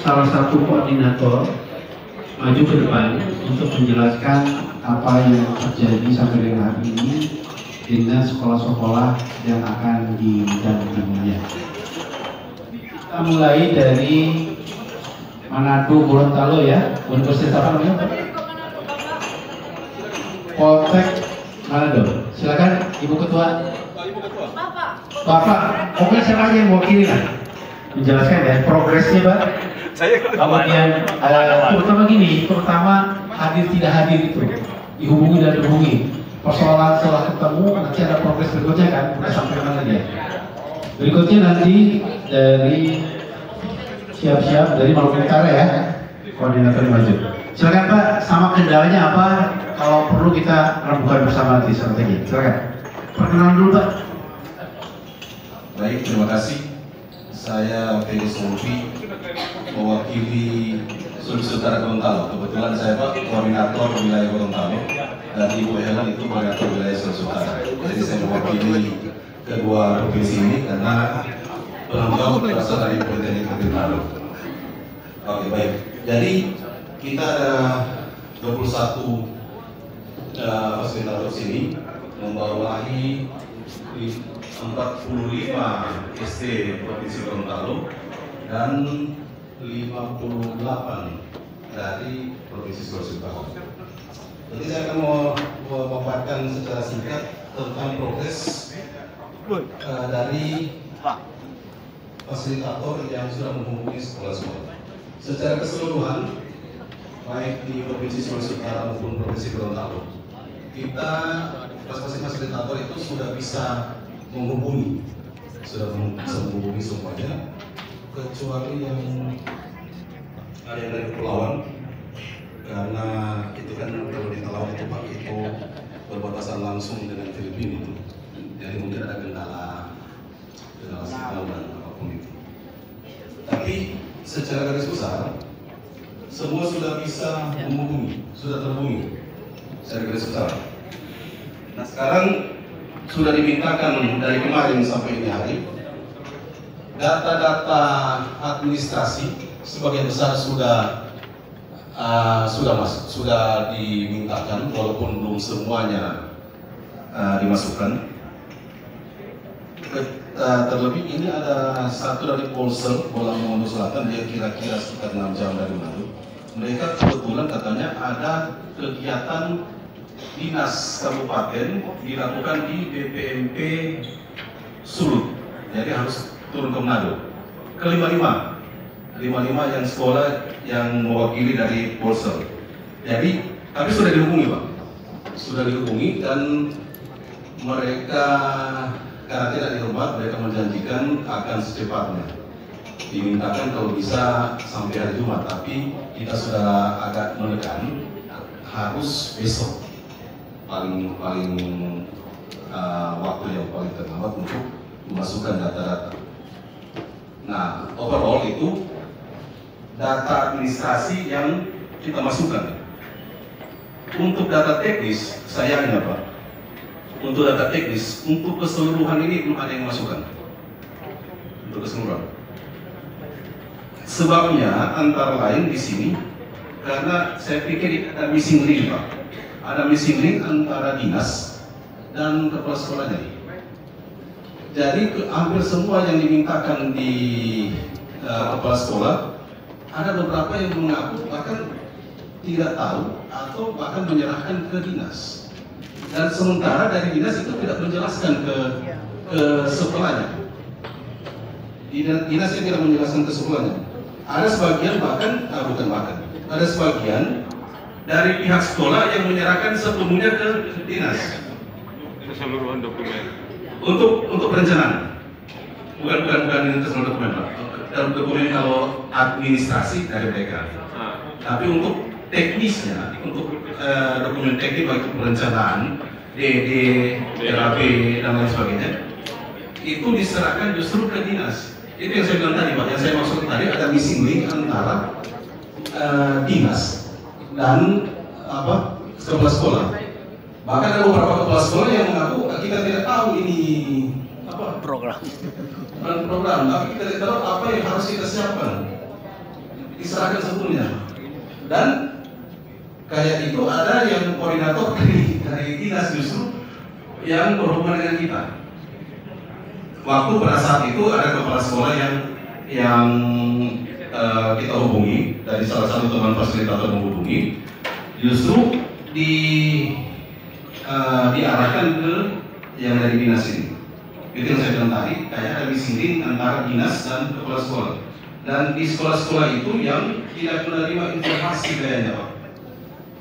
salah satu koordinator maju ke depan untuk menjelaskan apa yang terjadi sampai dengan hari ini dengan sekolah-sekolah yang akan didampinginya. Kita mulai dari Manado, Gorontalo ya, Universitas apa namanya? Poltek Manado. Silakan Ibu Ketua. Bapak, oke siapa aja yang mewakili lah menjelaskan ya progresnya Pak. Kemudian terutama gini, terutama hadir tidak hadir itu dihubungi dan dihubungi. Persoalan setelah ketemu nanti ada progres berikutnya kan, udah sampai mana dia. Berikutnya nanti dari siap-siap dari Maluku Utara ya, koordinator maju. Silakan Pak, sama kendalanya apa? Kalau perlu kita rembukan bersama nanti strategi. Silakan. Perkenalan dulu Pak. Baik, terima kasih. Saya Felix Wolfi, mewakili Sulawesi Utara Gorontalo. Kebetulan saya Pak koordinator wilayah Gorontalo dan Ibu Helen itu koordinator wilayah Sulawesi Utara. Jadi saya mewakili kedua provinsi ini karena penanggung berasal dari Politeknik Gorontalo. Oke, baik. Jadi kita ada 21 fasilitator sini membawahi 45 SD Provinsi Gorontalo dan 58 dari Provinsi Sulawesi Utara. Jadi saya akan memaparkan secara singkat tentang progres dari fasilitator yang sudah menghubungi sekolah-sekolah. Secara keseluruhan, baik di Provinsi Sulawesi Utara maupun Provinsi Gorontalo, kita fasilitator itu sudah bisa menghubungi semuanya, kecuali yang ada yang dari kepulauan, karena itu kan kalau di Talawan itu Pak itu berbatasan langsung dengan Filipina itu, jadi mungkin ada kendala signal dan apapun itu. Tapi secara garis besar semua sudah bisa menghubungi, sudah terhubungi secara garis besar. Nah sekarang sudah dimintakan dari kemarin sampai ini hari data-data administrasi sebagian besar sudah dimintakan walaupun belum semuanya dimasukkan. Terlebih ini ada satu dari Polsel Bolang Mongondo Selatan, dia kira-kira sekitar 6 jam dari Manado. Mereka kebetulan katanya ada kegiatan dinas kabupaten dilakukan di BPMP Sulut, jadi harus turun ke Manado. Ke-55 yang sekolah yang mewakili dari Polsel. Jadi, tapi sudah dihubungi Pak, sudah dihubungi dan mereka karena tidak dihormat, mereka menjanjikan akan secepatnya dimintakan kalau bisa sampai hari Jumat, tapi kita sudah agak menekan harus besok paling waktu yang paling terlambat untuk memasukkan data-data. Nah, overall itu data administrasi yang kita masukkan. Untuk data teknis, sayangnya Pak, untuk data teknis, untuk keseluruhan ini belum ada yang masukkan. Untuk keseluruhan. Sebabnya antara lain di sini, karena saya pikir ada missing link Pak. Ada missing link antara dinas dan kepala sekolahnya. Jadi hampir semua yang dimintakan di kepala sekolah, ada beberapa yang mengaku bahkan tidak tahu atau bahkan menyerahkan ke dinas. Dan sementara dari dinas itu tidak menjelaskan ke sekolahnya. Dinas yang tidak menjelaskan ke sekolahnya. Ada sebagian ada sebagian dari pihak sekolah yang menyerahkan sepenuhnya ke dinas. Keseluruhan dokumen. Untuk perencanaan. Bukan ini keseluruhan dokumen Pak. Dalam dokumen kalau administrasi dari mereka. Tapi untuk teknisnya, untuk dokumen teknis bagi perencanaan, DD, RAB dan lain sebagainya, itu diserahkan justru ke dinas. Itu yang saya bilang tadi Pak, yang saya maksud tadi ada missing link antara dinas dan kepala sekolah. Bahkan ada beberapa kepala sekolah yang mengaku kita tidak tahu ini program, tapi kita tidak tahu apa yang harus kita siapkan. diserahkan sepenuhnya. Dan kayak itu ada yang koordinator dari dinas justru yang berhubungan dengan kita. Waktu pada saat itu ada kepala sekolah yang kita hubungi, dari salah satu teman fasilitator menghubungi, justru diarahkan ke yang dari dinas ini. Itu yang saya bilang tadi, kayak ada missing antara dinas dan kepala sekolah. Dan di sekolah-sekolah itu yang tidak menerima informasi kayaknya, Pak.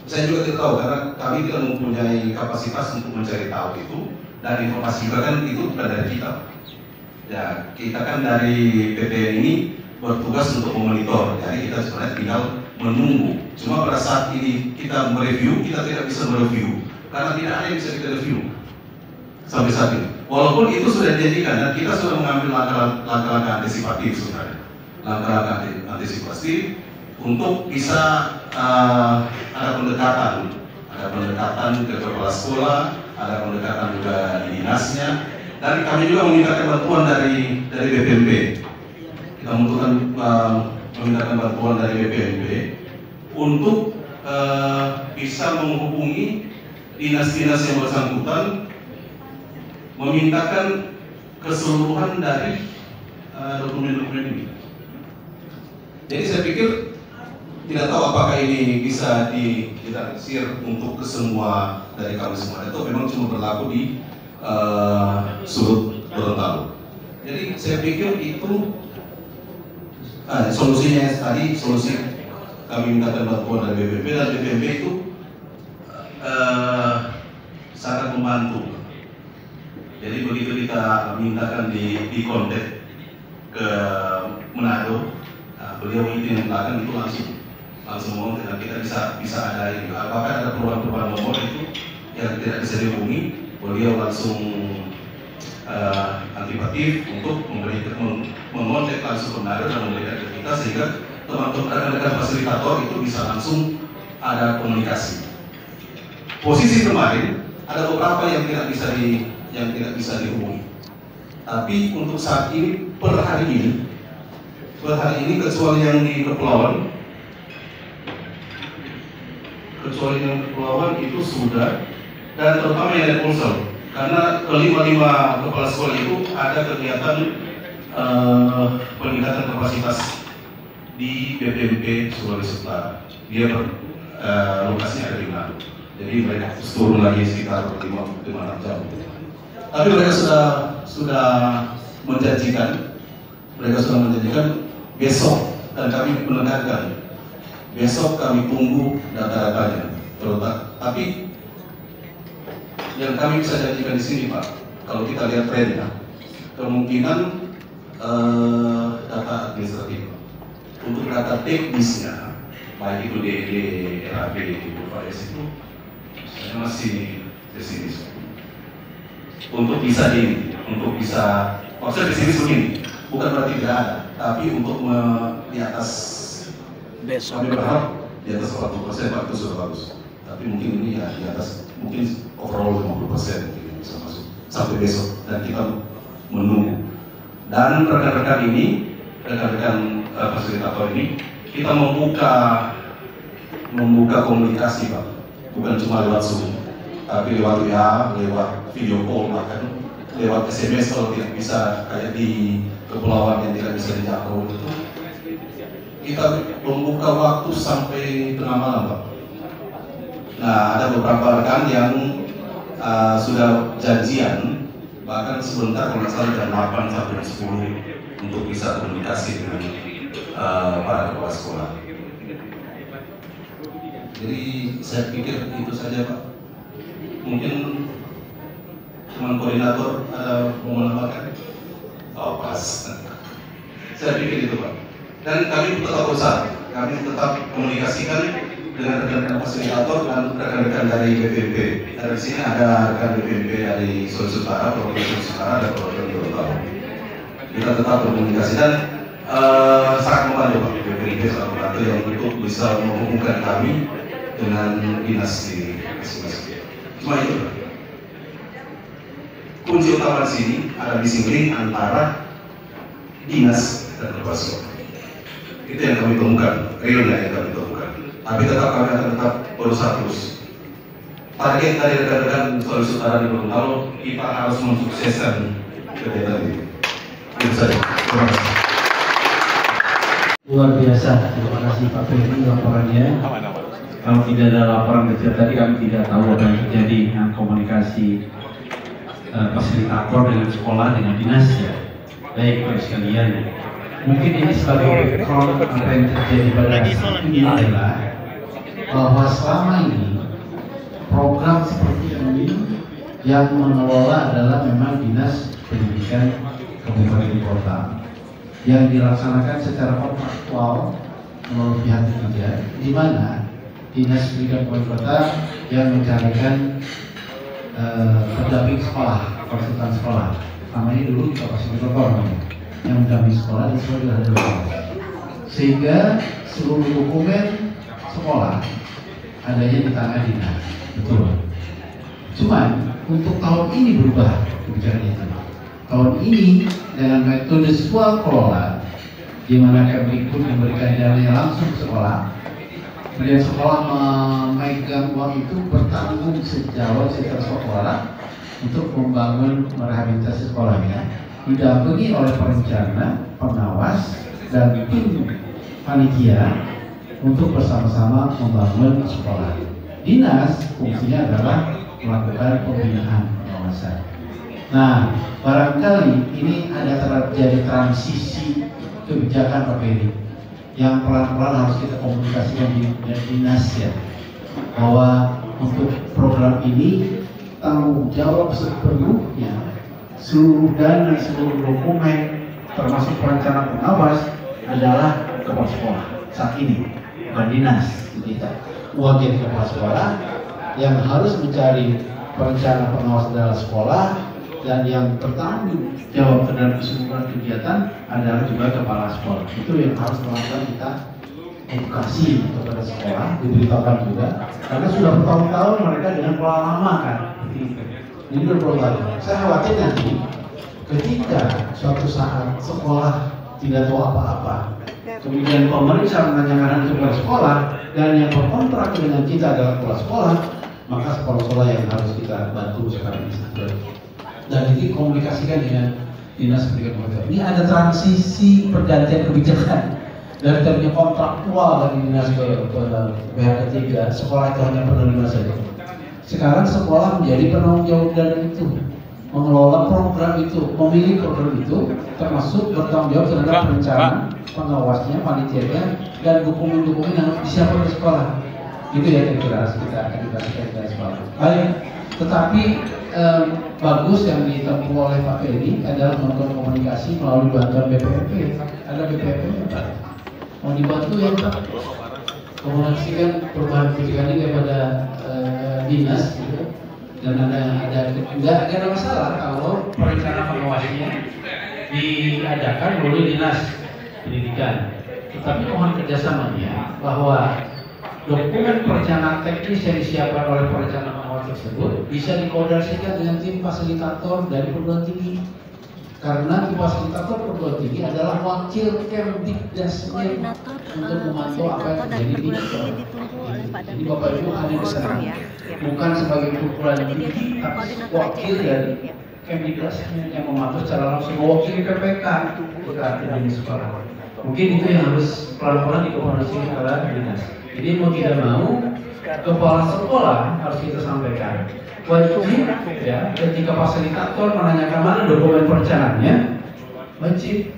Saya juga tidak tahu karena kami tidak mempunyai kapasitas untuk mencari tahu itu, dan informasi juga kan itu bukan dari kita. Ya, kita kan dari PPN ini bertugas untuk memonitor, jadi kita sebenarnya tinggal menunggu. Cuma pada saat ini kita mereview, kita tidak bisa mereview karena tidak ada yang bisa kita review sampai saat ini. Walaupun itu sudah dijanjikan dan kita sudah mengambil langkah-langkah antisipatif sebenarnya, langkah-langkah antisipatif untuk bisa ada pendekatan ke kepala sekolah, ada pendekatan juga di dinasnya, dan kami juga memintakan bantuan dari BPMP. Kita memintakan bantuan dari BPMP untuk bisa menghubungi dinas-dinas yang bersangkutan, memintakan keseluruhan dari dokumen-dokumen ini. Jadi saya pikir tidak tahu apakah ini bisa ditaksir untuk ke semua dari kami semua, atau memang cuma berlaku di sudut Gorontalo. Jadi saya pikir itu solusinya tadi, solusi kami mintakan bantuan dari BPMP, dan BPMP itu sangat membantu. Jadi begitu kita mintakan di kontak ke Manado, beliau itu yang belakang itu langsung ngomong, dan kita bisa ada ini. Apakah ada perubahan nomor itu yang tidak bisa dihubungi, beliau langsung antisipatif untuk mengontak langsung ke Manado dan memberikan ke kita, sehingga teman-teman rekan-rekan fasilitator itu bisa langsung ada komunikasi. Posisi kemarin ada beberapa yang tidak bisa dihubungi. Tapi untuk saat ini, per hari ini kecuali yang di kepulauan itu sudah, dan terutama yang di Pulsel, karena kelima kepala sekolah itu ada kegiatan peningkatan kapasitas di BPMP Sulawesi Utara. Dia lokasinya ada di Manado. Jadi mereka turun lagi sekitar 5-6 jam. Tapi mereka sudah menjanjikan, besok, dan kami menekankan besok kami tunggu data-datanya. Tapi yang kami bisa janjikan di sini, Pak, kalau kita lihat trennya, kemungkinan data administratif untuk data teknisnya, baik itu DD, RAB, UPS itu masih pesimis. Untuk bisa maksudnya pesimis begini, bukan berarti tidak ada, tapi untuk di atas besok kami berharap di atas 40%, Pak, itu sudah bagus. Tapi mungkin ini ya di atas, mungkin overall 50% mungkin bisa masuk sampai besok, dan kita menunggu. Dan rekan-rekan fasilitator ini, kita membuka komunikasi, Pak, bukan cuma lewat Zoom, tapi lewat WA, lewat video call, bahkan lewat SMS kalau tidak bisa, kayak di kepulauan yang tidak bisa dijangkau itu. Kita membuka waktu sampai tengah malam, Pak. Nah, ada beberapa rekan yang sudah janjian, bahkan sebentar kalau salah jam 8 sampai 10 untuk bisa komunikasi dengan para kepala sekolah. Jadi saya pikir itu saja, Pak. Mungkin teman koordinator ada mau menambahkan? Oh, pas. Saya pikir itu, Pak. Dan kami tetap berusaha, kami tetap komunikasikan dengan rekan-rekan fasilitator dan rekan-rekan dari BPMP. Dari sini ada rekan BPMP dari Sulawesi Utara, Provinsi Sulawesi Utara, dan Provinsi Gorontalo. Kita tetap berkomunikasi dan sangat membantu, Pak, BPMP sangat membantu yang untuk bisa menghubungkan kami dengan dinas di masing-masing. Cuma itu, Pak. Kunci utama di sini ada missing link antara dinas dan kepala sekolah. Itu yang kami temukan, realnya yang kami temukan. Tapi tetap kami akan tetap berusaha terus. Target dari rekan-rekan Sulawesi Utara di Gorontalo, kita harus mensukseskan kegiatan ini. Itu saja. Terima kasih. Luar biasa, terima kasih Pak Ferry laporannya. Kalau tidak ada laporan kecil tadi kami tidak tahu apa yang terjadi dengan komunikasi fasilitator dengan sekolah dengan dinas ya. Baik Bapak sekalian, mungkin ini sebagai background apa yang terjadi pada saat ini adalah bahwa selama ini program seperti ini yang mengelola adalah memang Dinas Pendidikan Kabupaten Kota yang dilaksanakan secara kontraktual melalui pihak ketiga, di mana Dinas Pendidikan Kabupaten Kota yang mencarikan pendamping sekolah, konsultan sekolah. Namanya dulu kita fasilitator yang mendampingi sekolah dan sekolah ada dua. Sehingga seluruh dokumen sekolah adanya di tangan dinas, betul. Cuman untuk tahun ini berubah kebijakan itu. Tahun ini dengan metode swasembada, di mana Kemdikbud memberikan dananya langsung ke sekolah. Kemudian sekolah memegang uang itu bertanggung sejawab secara sekolah untuk membangun merehabilitasi sekolahnya, didampingi oleh perencana, pengawas, dan tim panitia untuk bersama-sama membangun sekolah. Dinas fungsinya adalah melakukan pembinaan pengawasan. Nah, barangkali ini ada terjadi transisi kebijakan Pak Ferry yang pelan-pelan harus kita komunikasikan di dinas ya, bahwa untuk program ini tanggung jawab sepenuhnya seluruh dana, seluruh dokumen termasuk perencanaan pengawas adalah kepala sekolah saat ini, bukan dinas kita. Wakil kepala sekolah yang harus mencari perencanaan pengawas adalah sekolah, dan yang bertanggung jawab dalam keseluruhan kegiatan adalah juga kepala sekolah. Itu yang harus melakukan kita edukasi kepada sekolah, diberitakan juga, karena sudah bertahun-tahun mereka dengan pola lama kan. Ini berubah. Saya khawatir nanti ketika suatu saat sekolah tidak tahu apa-apa, kemudian pemerintah menanyakan kepada sekolah dan yang berkontrak dengan kita adalah kepala sekolah, maka sekolah-sekolah yang harus kita bantu sekarang ini. Dan ini komunikasikan dengan Dinas Pendidikan Kabupaten. Ini ada transisi pergantian kebijakan dari tadinya kontraktual dari dinas ke pihak ketiga, sekolah itu hanya penerima saja. Sekarang sekolah menjadi penanggung jawab dana itu, mengelola program itu, memilih program itu, termasuk bertanggung jawab terhadap perencanaan, pengawasnya, panitianya, dan dokumen-dokumen yang disiapkan di sekolah. Itu ya kira-kira kita edukasikan ke sekolah. Baik, tetapi bagus yang ditempuh oleh Pak Ferry adalah melakukan komunikasi melalui bantuan BPP. Ada BPP Pak? Mau dibantu ya Pak? Komunikasikan perubahan kebijakan ini kepada dinas gitu. Dan nggak ada masalah kalau perencanaan pengawasnya diadakan melalui Dinas Pendidikan. Tetapi mohon kerjasamanya bahwa dokumen perencanaan teknis yang disiapkan oleh perencana pengawas tersebut bisa dikoordinasikan dengan tim fasilitator dari perguruan tinggi, karena tim fasilitator perguruan tinggi adalah wakil Kemdikdasnya untuk memantau apa yang terjadi di sekolah. Jadi Bapak Ibu ada di sana bukan sebagai perguruan tinggi, tapi wakil dari Kemdikdasnya yang memantau secara langsung, mewakili PPK berarti di sekolah. Mungkin itu yang harus pelan-pelan dikoordinasikan kepada dinas. Jadi mau tidak mau kepala sekolah harus kita sampaikan wajib ya, ketika fasilitator menanyakan mana dokumen perencanaannya, wajib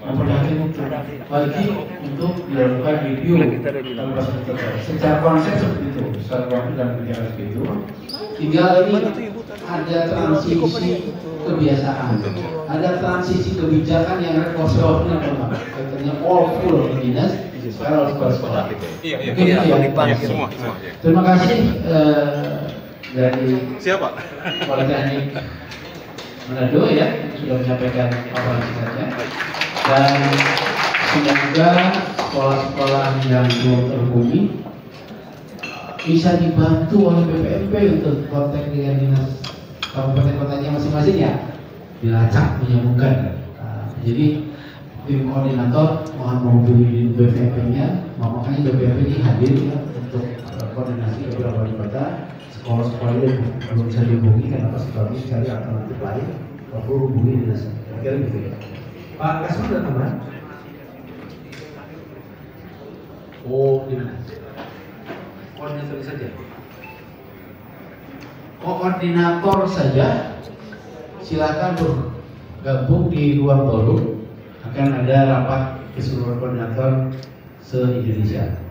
memperhatikan itu, wajib untuk dilakukan review oleh fasilitator. Secara konsep seperti itu, secara waktu dan kebijakan seperti itu. Tinggal ini ada transisi kebiasaan, ada transisi kebijakan yang revolusioner, kaitannya all full dinas. Sekarang harus sekolah. Iya. Semua. Terima kasih dari Siapa? Politeknik Manado ya sudah menyampaikan paparan singkatnya, dan semoga sekolah-sekolah yang belum terhubungi bisa dibantu oleh BPMP untuk kontak dengan dinas kabupaten kotanya masing-masing ya, dilacak menyambungkan. Jadi tim koordinator mohon menghubungi BPP-nya, makanya BPP ini hadir ya, untuk koordinasi dengan wali kota. Sekolah-sekolah yang belum bisa dihubungi karena pas kami cari alternatif lain, perlu hubungi dinas. Kira gitu ya. Pak Kasman ada teman? Oh, di mana? Koordinator saja. Koordinator saja. Silakan bergabung di ruang forum. Akan ada rapat keseluruhan koordinator se-Indonesia.